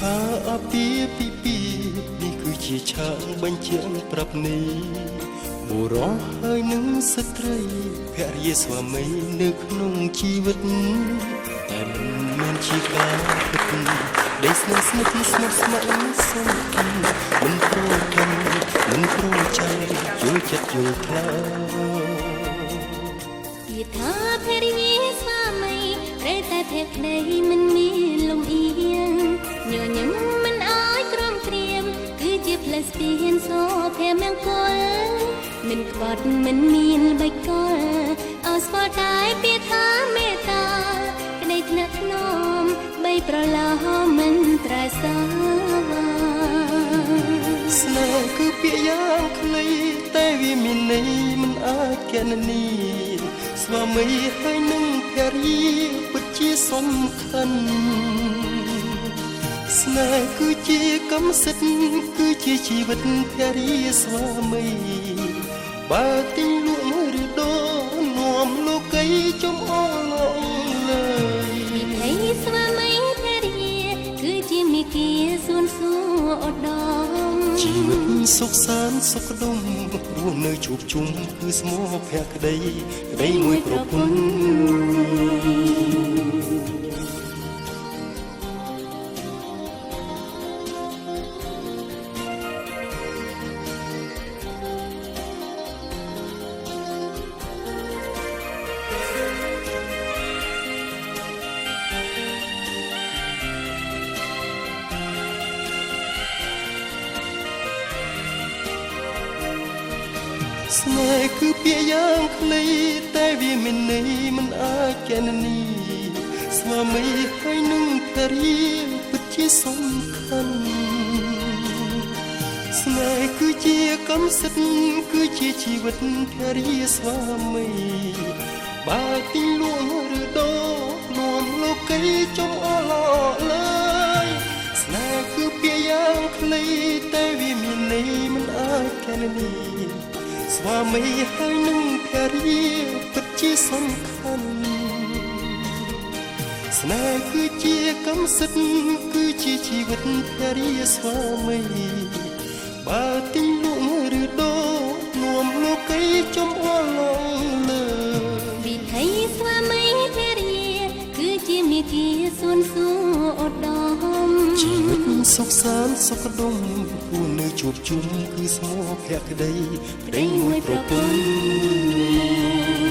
ថាអាពាហ៍ពិពាហ៍នេះគឺជាឆាកបញ្ជាក់ប្រាប់នេះបុរសហើយនឹងស្ត្រីភរិយាស្វាមីនៅក្នុងជីវិតតែមិនមែនជាការពិតដែលស្នេហ៍ស្និទ្ធស្មោះស្ម័គ្រសំខាន់មិនព្រមកាន់មិនព្រមចែកយល់ចិត្តយល់ថ្លើពីថាភរិយាស្វាមីត្រូវតែភក្តីមិនមានលំអៀងញញឹមមិនអាចក្រំគ្រាមគឺជាផ្លូវស្ពានសូភមង្គលមិនក្បត់មិនមានបិកលអស្វល់កាយពាក្យថាមេត្តាក្តីថ្នាក់ថ្នមបីប្រឡោមិនត្រែសាស្នេហ៍គឺពាក្យយ៉ាងខ្លីតែវាមានន័យមិនអាចកណនីស្វាមីហើយនឹងភរិយាពិតជាសំខាន់ស្នេហ៍គឺជាកម្មសិទ្ធិគឺជាជីវិតភរិយាស្វាមីបើទិញលក់ឬដូរនាំលោកីចំអងឡើយវិធីស្វាមីភរិយាគឺជាមេគាសួនសួរឧត្តមជីវិតសុខសាន្តសុខដុមរស់នៅជួបជុំគឺស្មោះភក្តីក្តីមួយប្រពន្ធស្នេហ៍គឺពាក្យយ៉ាងខ្លីតែវាមានន័យមិនអាចកណនីស្វាមីហើយនឹងភរិយាពិតជាសំខាន់ស្នេហ៍គឺជាកម្មសិទ្ធិគឺជាជីវិតភរិយាស្វាមីបើទិញលក់ឬដូរនាំលោកីចំអឡឡើយស្នេហ៍គឺពាក្យយ៉ាងខ្លីតែវាមានន័យមិនអាចកណនីស្វាមីហើយនឹងភរិយាពិតជាសំខាន់ស្នេហ៍គឺជាកម្មសិទ្ធិគឺជាជីវិតភរិយាស្វាមីបើទិញលក់ឬដូរនាំលោកីចំអល់លើវិធីស្វាមីភរិយាគឺជាមេគាសួនសួរឧត្តមជីវិតសុខសាន្តសុខដុមគួរនៅជួបជុំគឺស្មោះភក្តីក្តីមួយប្រពន្ធ